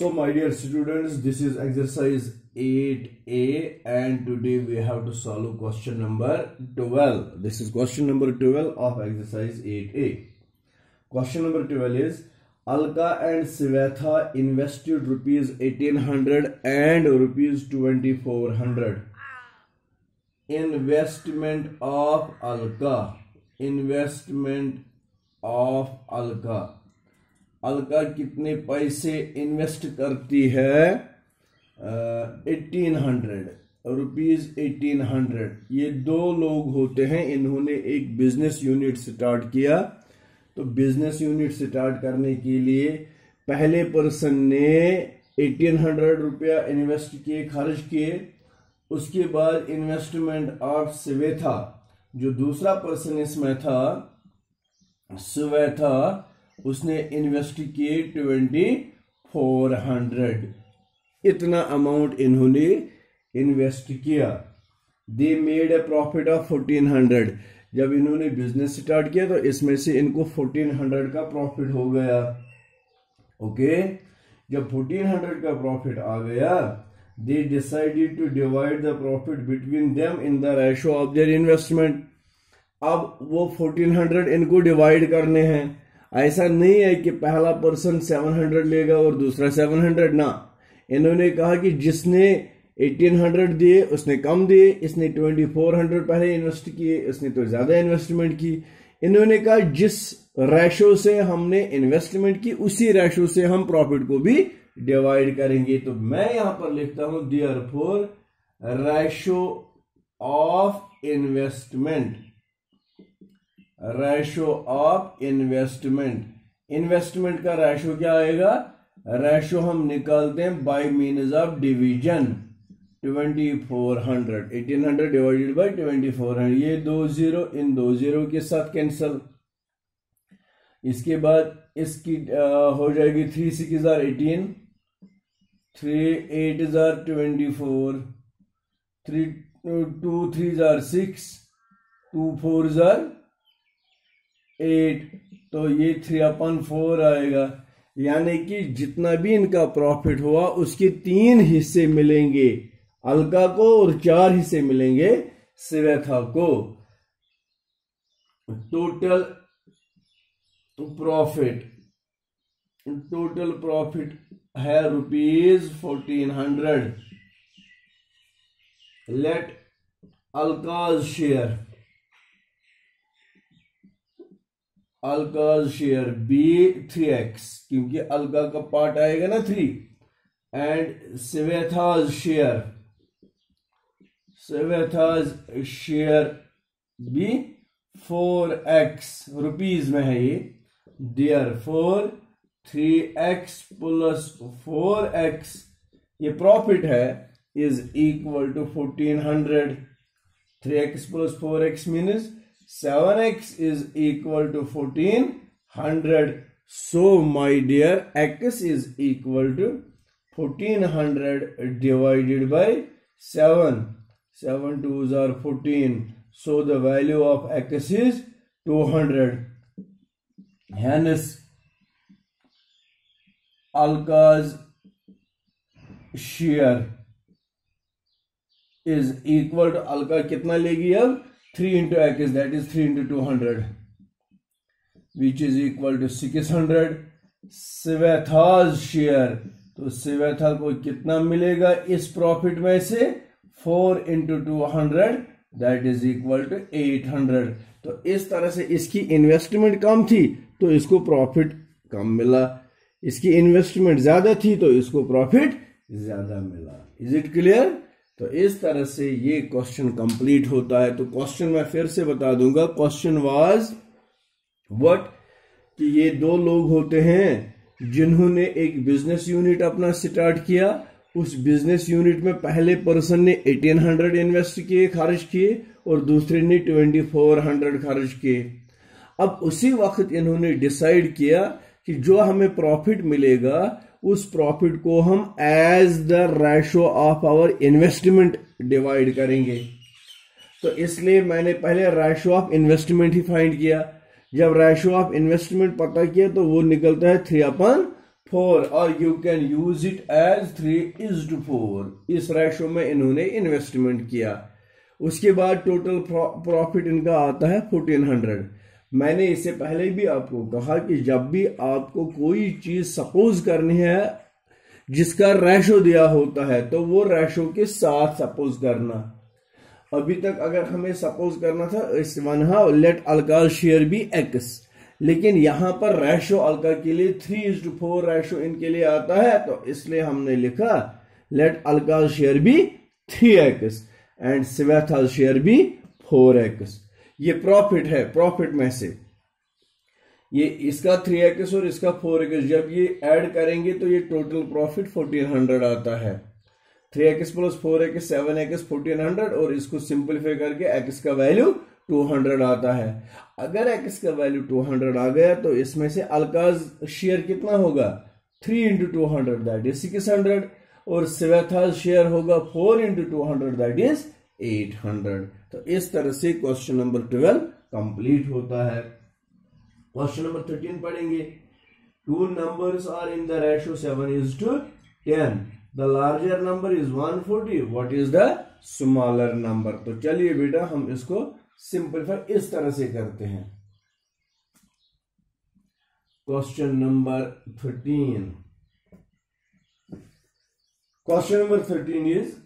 So my dear students, this is exercise 8A and today we have to solve question number 12. This is question number 12 of exercise 8A. Question number 12 is Alka and Swetha invested rupees 1800 and rupees 2400. Investment of Alka. Investment of Alka. Alka कितने पैसे invest करती है 1800 rupees 1800। ये दो लोग होते हैं, इन्होंने एक बिजनेस यूनिट स्टार्ट किया। तो बिजनेस यूनिट स्टार्ट करने के लिए पहले पर्सन ने 1800 रुपया इन्वेस्ट किए, खर्च किए। उसके बाद इन्वेस्टमेंट ऑफ स्वेथा, जो दूसरा पर्सन इसमें था स्वेथा, उसने इन्वेस्ट किए 2400। इतना अमाउंट इन्होंने इन्वेस्ट किया। They made a profit of 1400। जब इन्होंने बिजनेस स्टार्ट किया तो इसमें से इनको 1400 का प्रॉफिट हो गया। ओके, जब 1400 का प्रॉफिट आ गया, they decided to divide the profit between them in the ratio of their investment. अब वो 1400 इनको डिवाइड करने हैं। ऐसा नहीं है कि पहला पर्सन 700 लेगा और दूसरा 700 ना। इन्होंने कहा कि जिसने 1800 दिए उसने कम दिए, इसने 2400 पहले इन्वेस्ट किए, इसने तो ज्यादा इन्वेस्टमेंट की। इन्होंने कहा जिस रेशो से हमने इन्वेस्टमेंट की उसी रेशो से हम प्रॉफिट को भी डिवाइड करेंगे। तो मैं यहां पर लिखता हूं therefore ratio of investment. Ratio of investment, investment का रेशो क्या आएगा? रेशो हम निकालते हैं bye means of division. 2400, 1800 divided by 2400। ये 20 इन 20 के साथ कैंसल। इसके बाद इसकी हो जाएगी 3 6 18, 3 8 24, 3 2 3 6, 2 4 8। तो ये 3/4 आएगा। यानी कि जितना भी इनका प्रॉफिट हुआ उसके 3 हिस्से मिलेंगे अलका को और 4 हिस्से मिलेंगे स्वेथा को। टोटल प्रॉफिट है rupees 1400। Late अलकाज share be 3x, क्योंकि अलका का पार्ट आएगा ना 3, and स्वेथाज share be 4x, rupees में है ये। देयरफॉर 3x प्लस 4x, ये प्रॉफिट है, is equal to 1400। 3x plus 4x means 7x is equal to 1400. So my dear, x is equal to 1400 divided by 7. 7 2s are 14. So the value of x is 200. Hence, Alka's share is equal to, Alka कितना लेगी अब? 3 into x, that is 3 into 200, which is equal to 600. स्वेथाज share, तो स्वेथा को कितना मिलेगा इस profit में से? 4 into 200, that is equal to 800. तो इस तरह से इसकी इन्वेस्टमेंट कम थी तो इसको प्रॉफिट कम मिला, इसकी इन्वेस्टमेंट ज्यादा थी तो इसको प्रॉफिट ज्यादा मिला। Is it clear? तो इस तरह से ये क्वेश्चन कंप्लीट होता है। तो क्वेश्चन मैं फिर से बता दूंगा। क्वेश्चन वाज व्हाट, कि ये दो लोग होते हैं जिन्होंने एक बिजनेस यूनिट अपना स्टार्ट किया। उस बिजनेस यूनिट में पहले पर्सन ने 1800 इन्वेस्ट किए, खर्च किए, और दूसरे ने 2400 खर्च किए। अब उसी वक्त इन्होंने डिसाइड किया कि जो हमें प्रॉफिट मिलेगा उस प्रॉफिट को हम as the ratio of our investment divide करेंगे। तो इसलिए मैंने पहले रेशो ऑफ इन्वेस्टमेंट ही फाइंड किया। जब रेशो ऑफ इन्वेस्टमेंट पता किया तो वो निकलता है 3/4। 4 और you can use it as 3:4। इस रेशो में इन्होंने इन्वेस्टमेंट किया। उसके बाद टोटल प्रॉफिट इनका आता है 1400। मैंने इससे पहले भी आपको कहा कि जब भी आपको कोई चीज सपोज करनी है जिसका रेशो दिया होता है तो वो रेशो के साथ सपोज करना। अभी तक अगर हमें सपोज करना था इस वन हाउ लेट अल्काल शेयर बी x, लेकिन यहां पर रेशो अल्का के लिए 3:4 रेशो इनके लिए आता है, तो इसलिए हमने लिखा लेट अल्काल share be 3x and Swetha's share be 4x। ये प्रॉफिट है, प्रॉफिट में से ये इसका 3x और इसका 4x जब ये ऐड करेंगे तो ये टोटल प्रॉफिट 1400 आता है। 3x प्लस 4x 7x 1400 और इसको सिंपलीफाई करके x का वैल्यू 200 आता है। अगर x का वैल्यू 200 आ गया तो इसमें से अल्काज शेयर कितना होगा 3 into 200 दैट इज 600 और स्वेथाज शेयर होगा 4 into 200 दैट इज 800। तो इस तरह से क्वेश्चन नंबर 12 कंप्लीट होता है। क्वेश्चन नंबर 13 पढ़ेंगे। Two numbers are in the ratio 7:10। The larger number is 140। What is the smaller number? तो चलिए बेटा हम इसको सिंपलीफाई इस तरह से करते हैं। Question number 13। Question number 13 is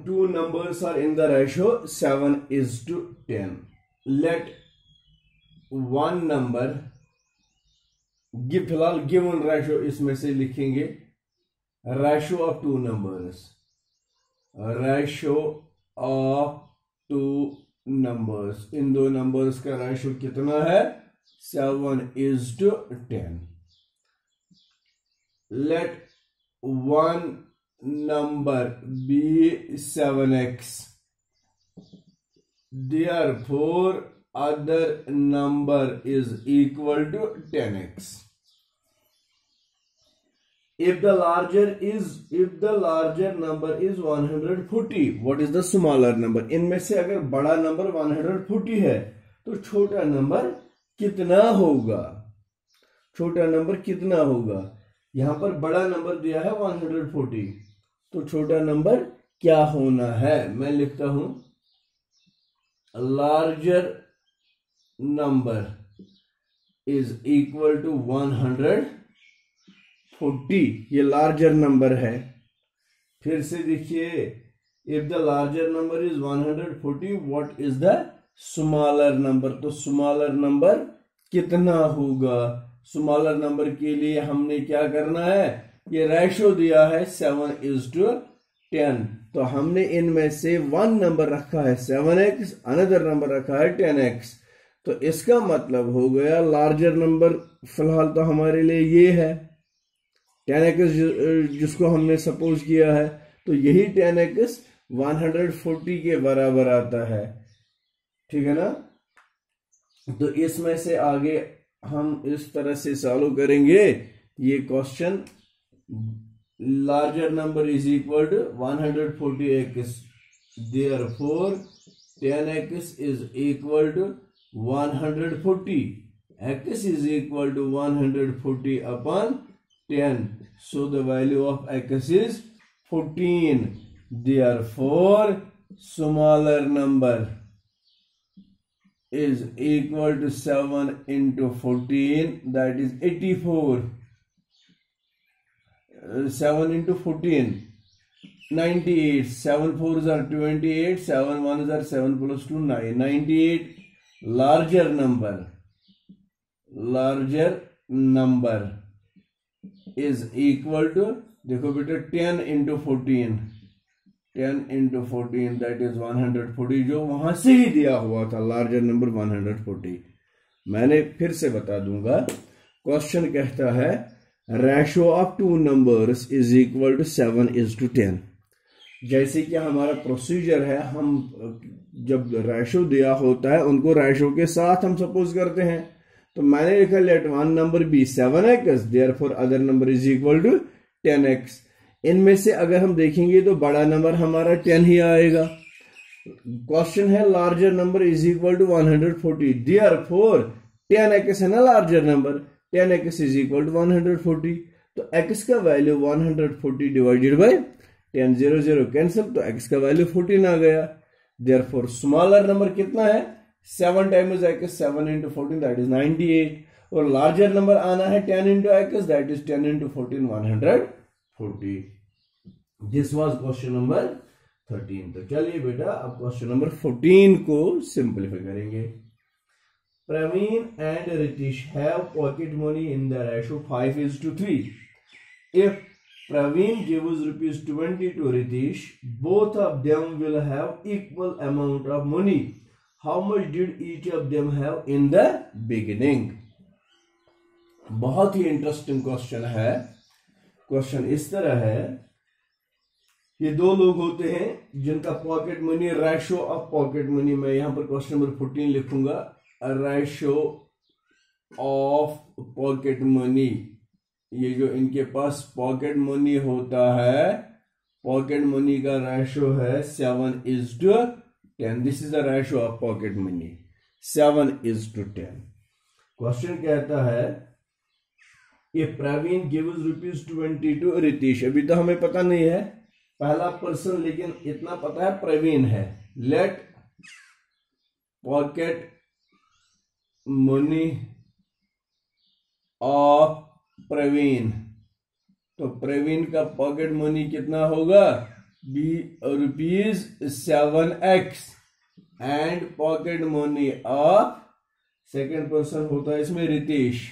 two numbers are in the ratio 7:10. Let one number फिलहाल गिवन रेशो इसमें से लिखेंगे ratio of two numbers. Ratio of two numbers, इन दो नंबर्स का रेशो कितना है 7:10। Let one number be 7x, therefore other number is equal to 10x. If the larger number is 140, what is the smaller number? इनमें से अगर बड़ा नंबर 140 है तो छोटा नंबर कितना होगा? छोटा नंबर कितना होगा? यहां पर बड़ा नंबर दिया है 140, तो छोटा नंबर क्या होना है? मैं लिखता हूं larger number is equal to 140। ये लार्जर नंबर है। फिर से देखिए, if the larger number is 140 what is the smaller number? तो स्मॉलर नंबर कितना होगा? स्मॉलर नंबर के लिए हमने क्या करना है? ये रेशो दिया है 7:10, तो हमने इनमें से वन नंबर रखा है 7x, अनदर नंबर रखा है 10x। तो इसका मतलब हो गया लार्जर नंबर फिलहाल तो हमारे लिए ये है 10x जिसको हमने सपोज किया है, तो यही 10x 140 के बराबर आता है। ठीक है ना? तो इसमें से आगे हम इस तरह से सॉल्व करेंगे ये question. Larger number is equal to 140x, therefore 10x is equal to 140, x is equal to 140 upon 10, so the value of x is 14, therefore smaller number is equal to 7 into 14 that is 84. 7 into 14 98, 7 4s are 28, 7 1s are 7 plus 2 9, 98. larger number is equal to, देखो बेटा 10 into 14 that is 140, जो वहां से ही दिया हुआ था larger number 140। मैंने फिर से बता दूंगा, क्वेश्चन कहता है ratio of two numbers is equal to 7:10। जैसे कि हमारा प्रोसीजर है, हम जब रेशो दिया होता है उनको रेशो के साथ हम सपोज करते हैं। तो मैंने लिखा let one number be 7x, therefore other number is equal to 10x। इनमें से अगर हम देखेंगे तो बड़ा नंबर हमारा 10 ही आएगा। क्वेश्चन है larger number is equal to 140, therefore 10x है ना larger number, 10x is equal to 140, तो x का वैल्यू 140 डिवाइडेड बाय 10, 0 0 कैंसिल, तो x का वैल्यू 14 आ गया। देयरफॉर स्मॉलर नंबर कितना है, 7 times x, 7 into 14 that is 98, और लार्जर नंबर आना है 10 into x that is 10 into 14 140। This was question number 13। तो चलिए बेटा अब क्वेश्चन नंबर 14 को सिंपलीफाई करेंगे। Praveen and Ritish have pocket money in the ratio 5:3. If Praveen gives rupees 20 to Ritish, both of them will have equal amount of money. How much did each of them have in the beginning? बहुत ही interesting question है। Question इस तरह है, ये दो लोग होते हैं जिनका pocket money, ratio of pocket money, मैं यहां पर क्वेश्चन नंबर 14 लिखूंगा, रेशो ऑफ पॉकेट मनी। ये जो इनके पास पॉकेट मनी होता है, पॉकेट मनी का रेशो है 7:10। This is the ratio of pocket money, 7:10। Question कहता है ये Praveen gives rupees 20 to Ritish. अभी तो हमें पता नहीं है पहला पर्सन, लेकिन इतना पता है प्रवीण है। Let pocket money of Praveen, तो प्रवीण का पॉकेट मनी कितना होगा, ₹7x, and pocket money of second person होता है इसमें Ritesh.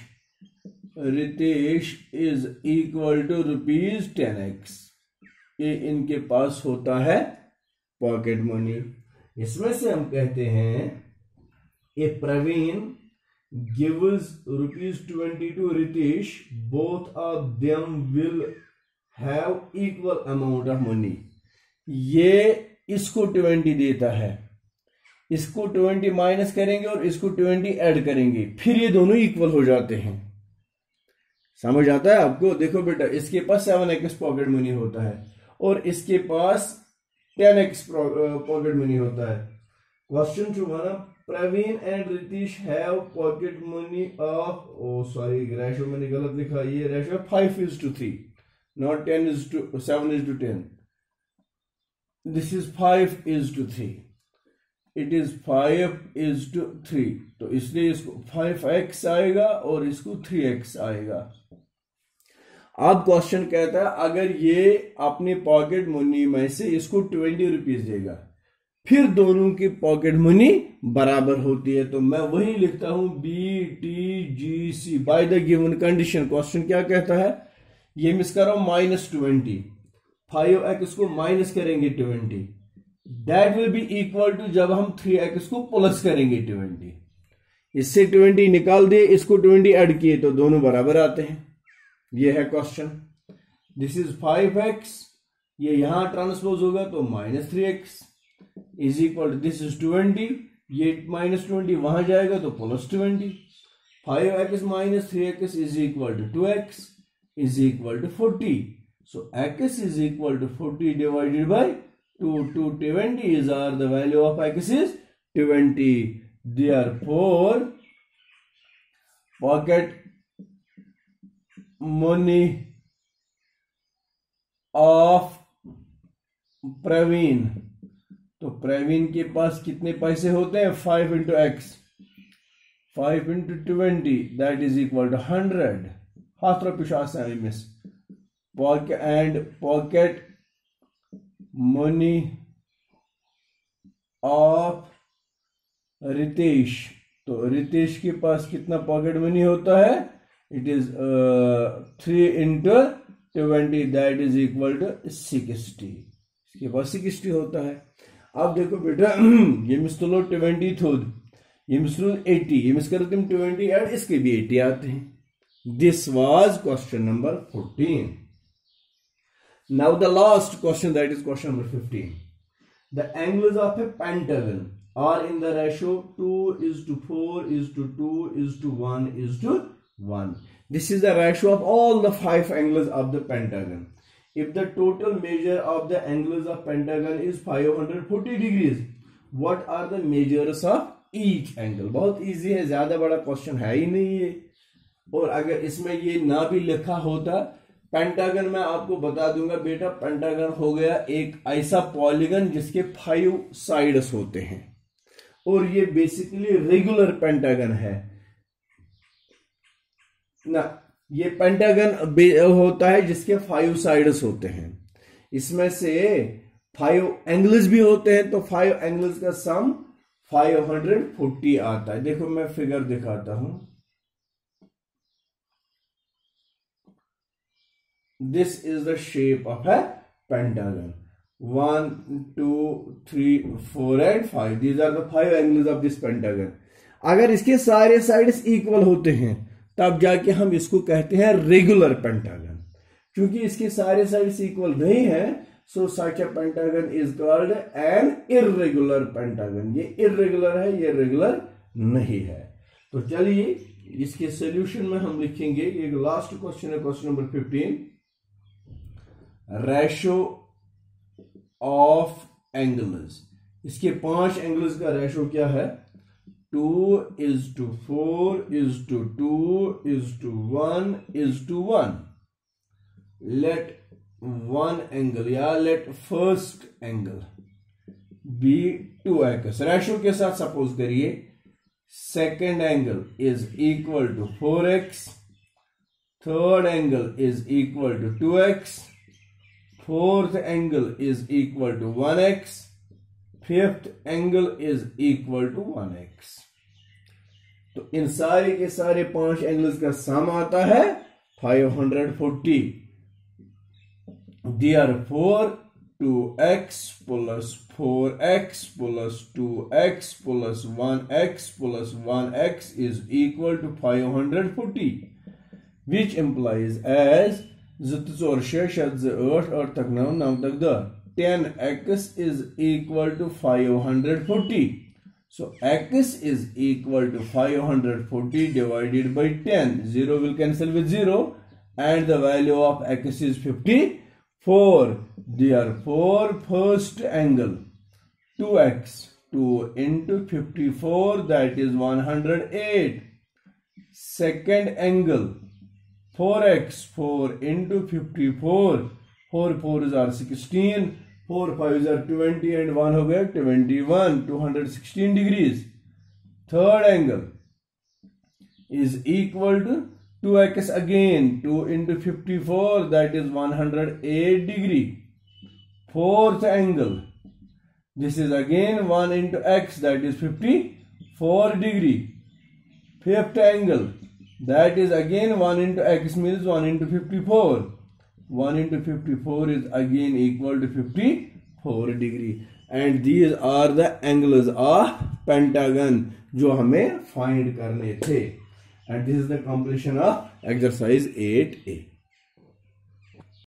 Ritesh is equal to ₹10x। ये इनके पास होता है पॉकेट मनी। इसमें से हम कहते हैं ए Praveen gives ₹20 to Ritesh, both of them will have equal amount of money। ये इसको 20 देता है, इसको 20 माइनस करेंगे और इसको 20 ऐड करेंगे, फिर ये दोनों इक्वल हो जाते हैं। समझ आता है आपको? देखो बेटा, इसके पास 7x पॉकेट मनी होता है और इसके पास 10x पॉकेट मनी होता है। क्वेश्चन जो है ना, Praveen and Ritish have pocket money of, ratio मैंने गलत लिखा, ये ratio 5:3, not 7:10। This is 5:3, it is 5:3, तो इसलिए इसको 5x आएगा और इसको 3x आएगा। अब क्वेश्चन कहता है अगर ये अपनी पॉकेट मनी में से इसको 20 रुपीज देगा, फिर दोनों की पॉकेट मनी बराबर होती है, तो मैं वही लिखता हूं BTGC by the given condition. Question क्या कहता है, ये मिस कर रहा हूं -20, 5x को माइनस करेंगे 20, that will be equal to, जब हम 3x को प्लस करेंगे 20, इससे 20 निकाल दिए, इसको 20 ऐड किए तो दोनों बराबर आते हैं। ये है क्वेश्चन। दिस इज 5x, ये यहां ट्रांसपोज होगा तो -3x is equal to, this is 20, ये -20 वहां जाएगा तो +20, 5x minus 3x is equal to 2x is equal to 40। So x is equal to 40 divided by 2 20 is the value of x is 20। Therefore pocket money of Praveen, तो प्रवीण के पास कितने पैसे होते हैं, 5 into x, 5 into 20 that is equal to 100। हाथ पिशाच मिस pocket money of Ritesh, तो रितेश के पास कितना पॉकेट मनी होता है, it is 3 into 20 that is equal to 60। इसके पास 60 होता है। अब देखो बेटा, ये मिसलो 20 थोद, ये मिसलो 80, ये मिस करो तुम 20 एंड इसके भी 80 आते हैं। This was question number 14। Now the last question, that is question number 15. The angles of a pentagon are in the ratio 2:4:2:1:1. This is the ratio of all the 5 angles of the pentagon. If the total measure of the angles of pentagon is 540 degrees, what are the measures of each angle? बहुत easy है, ज्यादा बड़ा question है ही नहीं ये। और अगर इसमें ये ना भी लिखा होता, पेंटागन मैं आपको बता दूंगा बेटा, पेंटागन हो गया एक ऐसा पॉलीगन जिसके 5 साइड्स होते हैं, और ये बेसिकली रेगुलर पेंटागन है ना। ये पेंटागन होता है जिसके 5 साइड्स होते हैं, इसमें से 5 एंगल्स भी होते हैं, तो 5 एंगल्स का सम 540 आता है। देखो मैं फिगर दिखाता हूं, this is the shape of a pentagon, 1 2 3 4 and 5, these are the 5 angles of this pentagon. अगर इसके सारे साइड्स इक्वल होते हैं तब जाके हम इसको कहते हैं रेगुलर पेंटागन। क्योंकि इसके सारे साइड्स इक्वल नहीं है, so such a pentagon is called an irregular pentagon. ये इर्रेगुलर है, ये रेगुलर नहीं है। तो चलिए इसके सॉल्यूशन में हम लिखेंगे, एक लास्ट क्वेश्चन है, question number 15, ratio of angles. इसके 5 एंगल्स का रेशो क्या है? 2:4:2:1:1. Let one angle या let first angle be 2x। Ratio के साथ सपोज करिए second angle is equal to 4x, third angle is equal to 2x, fourth angle is equal to 1x, fifth angle is equal to 1x। तो इन सारे के सारे 5 angles का सम आता है 540। Therefore 2x plus 4x plus 2x plus 1x plus 1x is equal to 540, which implies as 10x is equal to 540. So x is equal to 540 divided by 10. 0 will cancel with 0 and the value of x is 54. Therefore first angle 2x, 2 into 54, that is 108. Second angle 4x, 4 into 54, 4 4s are 16, 4 5s are 20 and 1 हो गया 21, 216 degrees. Third angle is equal to 2x again, 2 into 54, that is 108 degree. Fourth angle, this is again 1 into x, that is 54 degree. Fifth angle, that is again 1 into x, means 1 into 54. 1 into 54 is again equal to 54 degree. And these are the angles of pentagon जो हमें find करने थे. And this is the completion of exercise 8A.